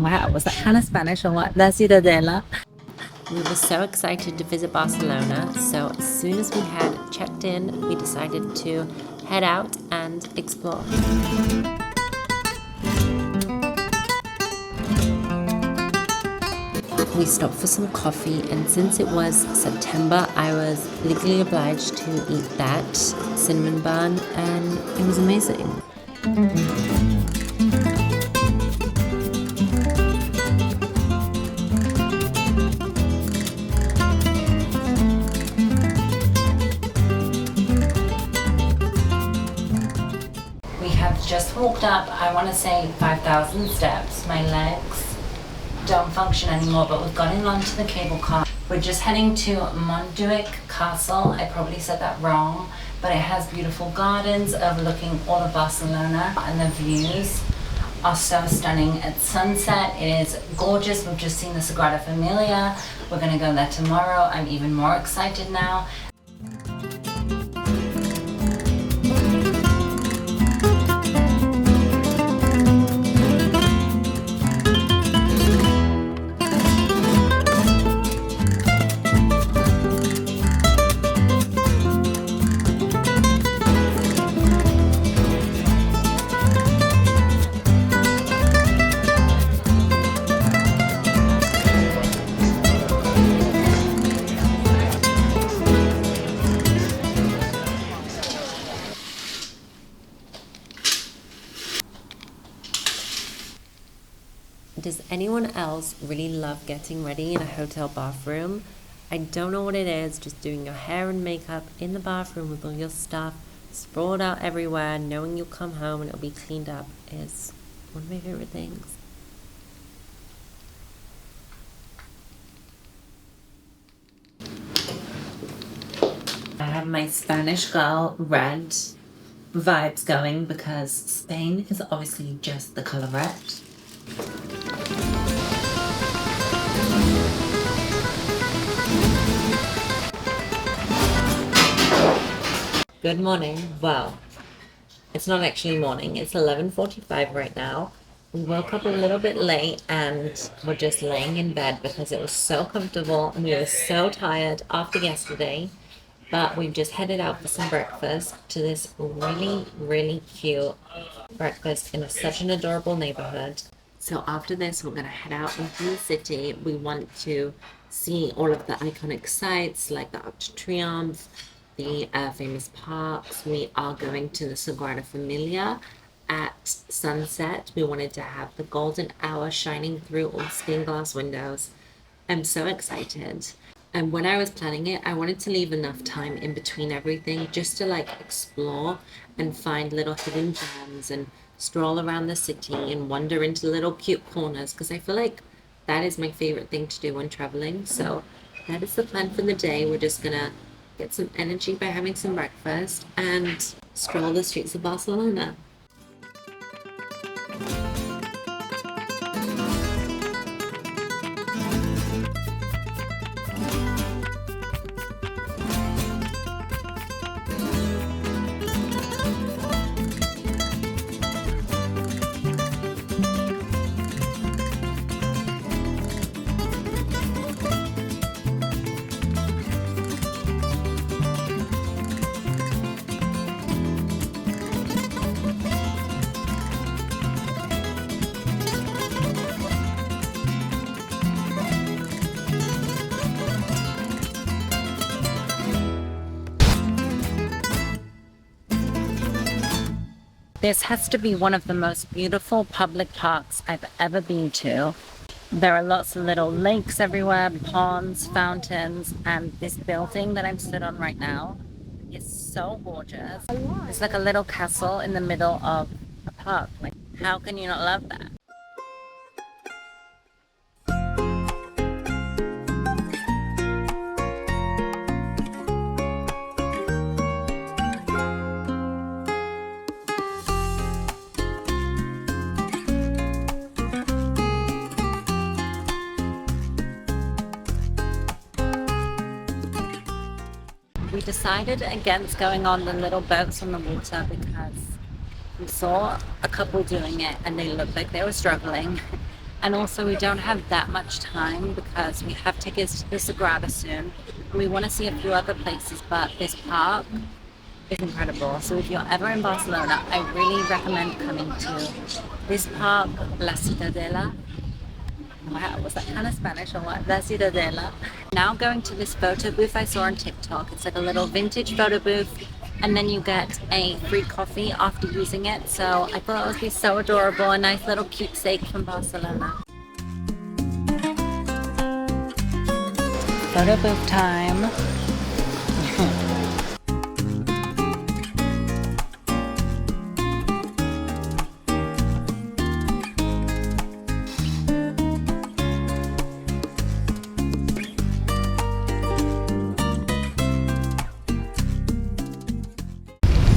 Wow, was that kind of Spanish or what? La Ciutadella. We were so excited to visit Barcelona, so as soon as we had checked in, we decided to head out and explore. We stopped for some coffee, and since it was September, I was legally obliged to eat that cinnamon bun, and it was amazing. We have just walked up, I want to say 5,000 steps. My legs don't function anymore, but we've gotten onto the cable car. We're just heading to Montjuïc Castle. I probably said that wrong, but it has beautiful gardens overlooking all of Barcelona, and the views are so stunning at sunset. It is gorgeous. We've just seen the Sagrada Família. We're gonna go there tomorrow. I'm even more excited now. Does anyone else really love getting ready in a hotel bathroom? I don't know what it is, just doing your hair and makeup in the bathroom with all your stuff sprawled out everywhere, knowing you'll come home and it'll be cleaned up is one of my favorite things. I have my Spanish girl red vibes going because Spain is obviously just the color red. Good morning. Well, it's not actually morning. It's 11:45 right now. We woke up a little bit late and we're just laying in bed because it was so comfortable and we were so tired after yesterday. But we've just headed out for some breakfast to this really, really cute breakfast in such an adorable neighborhood. So after this, we're going to head out into the city. We want to see all of the iconic sites like the Arc de Triomf, the famous parks. We are going to the Sagrada Família at sunset. We wanted to have the golden hour shining through all stained glass windows. I'm so excited. And when I was planning it, I wanted to leave enough time in between everything just to like explore and find little hidden gems and stroll around the city and wander into little cute corners, because I feel like that is my favorite thing to do when traveling. So that is the plan for the day. We're just gonna get some energy by having some breakfast and stroll the streets of Barcelona. This has to be one of the most beautiful public parks I've ever been to. There are lots of little lakes everywhere, ponds, fountains, and this building that I'm stood on right now is so gorgeous. It's like a little castle in the middle of a park. Like, how can you not love that? We decided against going on the little boats on the water because we saw a couple doing it and they looked like they were struggling. And also we don't have that much time because we have tickets to the Sagrada soon. And we want to see a few other places, but this park is incredible. So if you're ever in Barcelona, I really recommend coming to this park, La Ciutadella. Wow, was that kind of Spanish or what? La Ciutadella. Now going to this photo booth I saw on TikTok. It's like a little vintage photo booth, and then you get a free coffee after using it. So I thought it would be so adorable, a nice little keepsake from Barcelona. Photo booth time.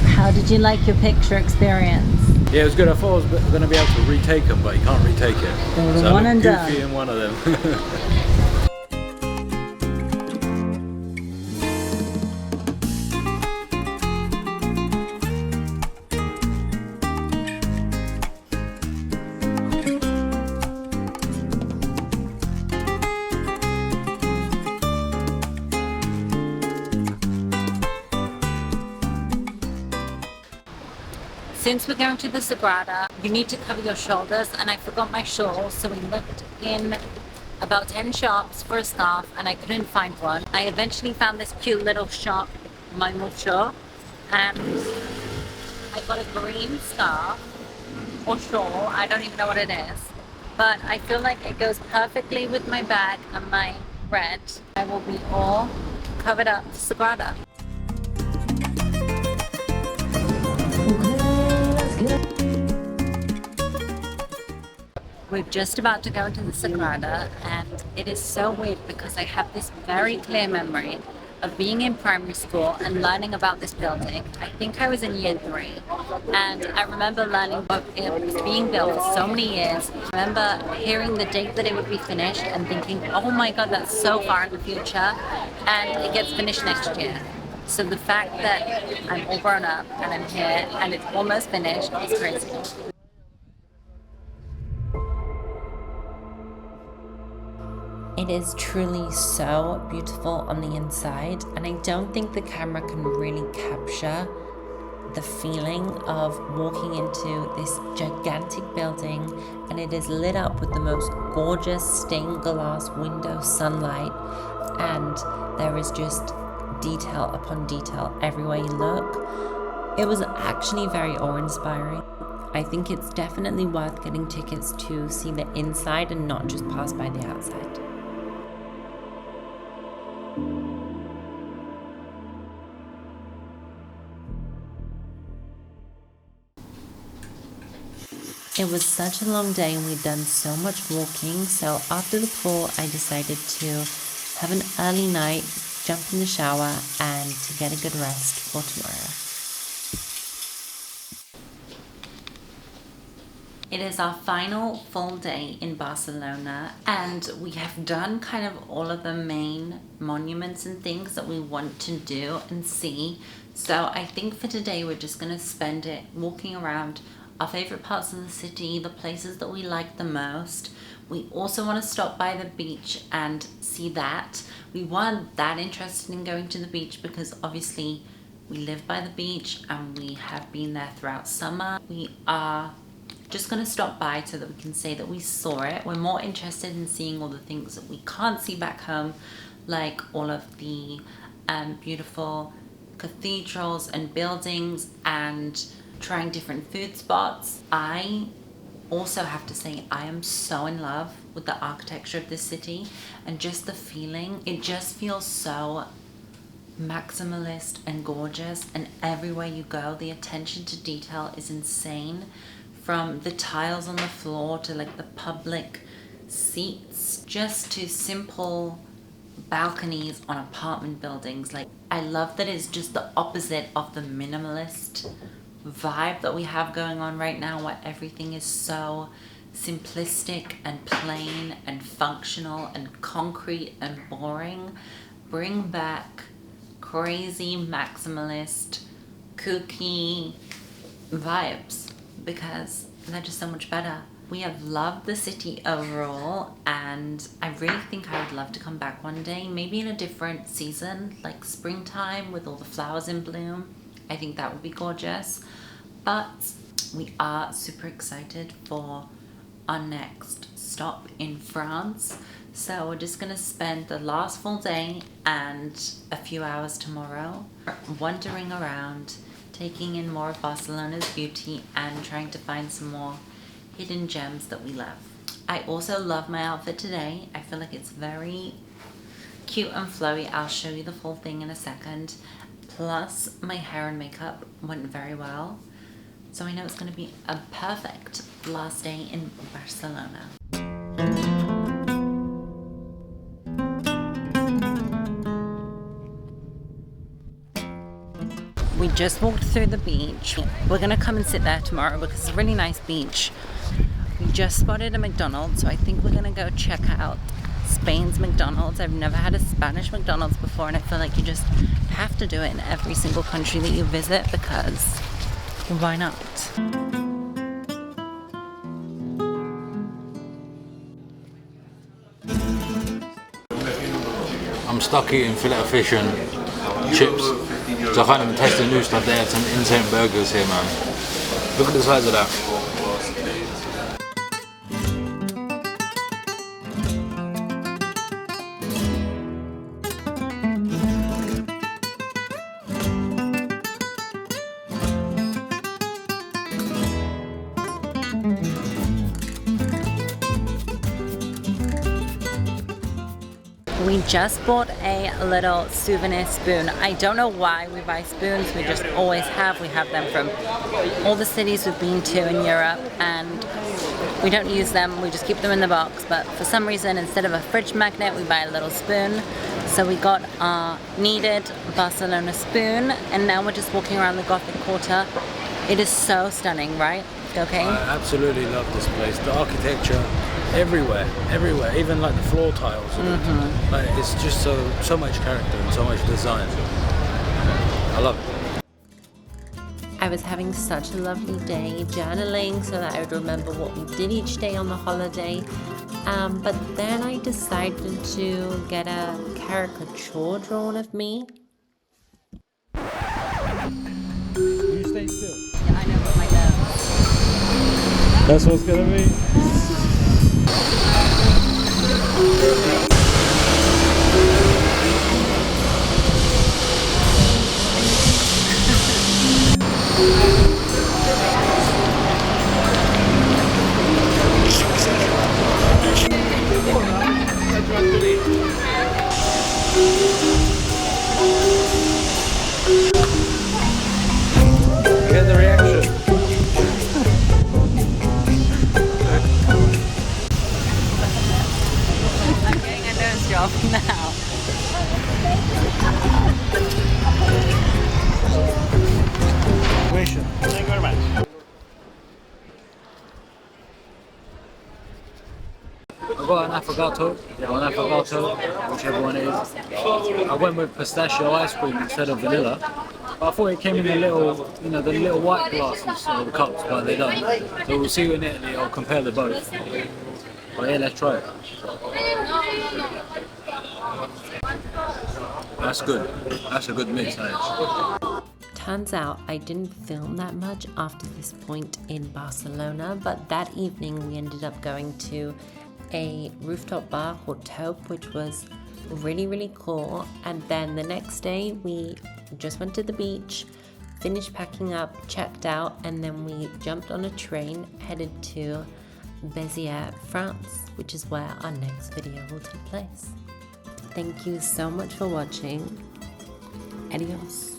How did you like your picture experience? Yeah, it was good. I thought I was going to be able to retake them, but you can't retake it. They were So one I and looked goofy done. in one of them. Since we're going to the Sagrada, you need to cover your shoulders, and I forgot my shawl, so we looked in about 10 shops for a scarf and I couldn't find one. I eventually found this cute little shop, My Mucho, and I got a green scarf or shawl, I don't even know what it is, but I feel like it goes perfectly with my bag and my red. I will be all covered up Sagrada. We're just about to go into the Sagrada, and it is so weird because I have this very clear memory of being in primary school and learning about this building. I think I was in year 3, and I remember learning about it was being built for so many years. I remember hearing the date that it would be finished and thinking, oh my god, that's so far in the future, and it gets finished next year. So the fact that I'm all grown up and I'm here and it's almost finished is crazy. It is truly so beautiful on the inside, and I don't think the camera can really capture the feeling of walking into this gigantic building, and it is lit up with the most gorgeous stained glass window sunlight, and there is just detail upon detail everywhere you look. It was actually very awe-inspiring. I think it's definitely worth getting tickets to see the inside and not just pass by the outside. It was such a long day and we'd done so much walking, so after the pool I decided to have an early night, jump in the shower and to get a good rest for tomorrow. It is our final full day in Barcelona, and we have done kind of all of the main monuments and things that we want to do and see. So I think for today we're just going to spend it walking around our favorite parts of the city, the places that we like the most. We also want to stop by the beach and see that. We weren't that interested in going to the beach because obviously we live by the beach and we have been there throughout summer. We are just going to stop by so that we can say that we saw it. We're more interested in seeing all the things that we can't see back home, like all of the beautiful cathedrals and buildings, and trying different food spots. I also have to say I am so in love with the architecture of this city and just the feeling. It just feels so maximalist and gorgeous, and everywhere you go the attention to detail is insane, from the tiles on the floor to like the public seats, just to simple balconies on apartment buildings. Like, I love that it's just the opposite of the minimalist vibe that we have going on right now, where everything is so simplistic and plain and functional and concrete and boring. Bring back crazy maximalist kooky vibes, because they're just so much better. We have loved the city overall, and I really think I would love to come back one day, maybe in a different season, like springtime with all the flowers in bloom. I think that would be gorgeous. But we are super excited for our next stop in France. So we're just gonna spend the last full day and a few hours tomorrow wandering around, taking in more of Barcelona's beauty and trying to find some more hidden gems that we love. I also love my outfit today. I feel like it's very cute and flowy. I'll show you the full thing in a second. Plus my hair and makeup went very well. So I know it's gonna be a perfect last day in Barcelona. We just walked through the beach. We're gonna come and sit there tomorrow because it's a really nice beach. We just spotted a McDonald's, so I think we're gonna go check out Spain's McDonald's. I've never had a Spanish McDonald's before, and I feel like you just have to do it in every single country that you visit because why not? I'm stuck eating fillet of fish and chips. So I can't even taste the new stuff. They have some insane burgers here, man. Look at the size of that. We just bought a little souvenir spoon. I don't know why we buy spoons, we just always have. We have them from all the cities we've been to in Europe, and we don't use them, we just keep them in the box. But for some reason, instead of a fridge magnet, we buy a little spoon. So we got our needed Barcelona spoon, and now we're just walking around the Gothic Quarter. It is so stunning, right? Okay? I absolutely love this place. The architecture, everywhere, even like the floor tiles. Like, it's just so much character and so much design. I love it. I was having such a lovely day journaling so that I would remember what we did each day on the holiday. But then I decided to get a caricature drawn of me. You stay still. Yeah, I know, but my That's what's gonna be. Get the reaction. I'm getting a nose job now. Thank you very much. I've got an affogato, or an affogato, whichever one it is. I went with pistachio ice cream instead of vanilla. But I thought it came in the little, the little white glasses or the cups, but they don't. So we'll see you in Italy. I'll compare the both. But yeah, let's try it. That's good. That's a good mix, that is. Turns out I didn't film that much after this point in Barcelona, but that evening we ended up going to a rooftop bar called Taupe, which was really cool. And then the next day we just went to the beach, finished packing up, checked out, and then we jumped on a train headed to Béziers, France, which is where our next video will take place. Thank you so much for watching. Adios.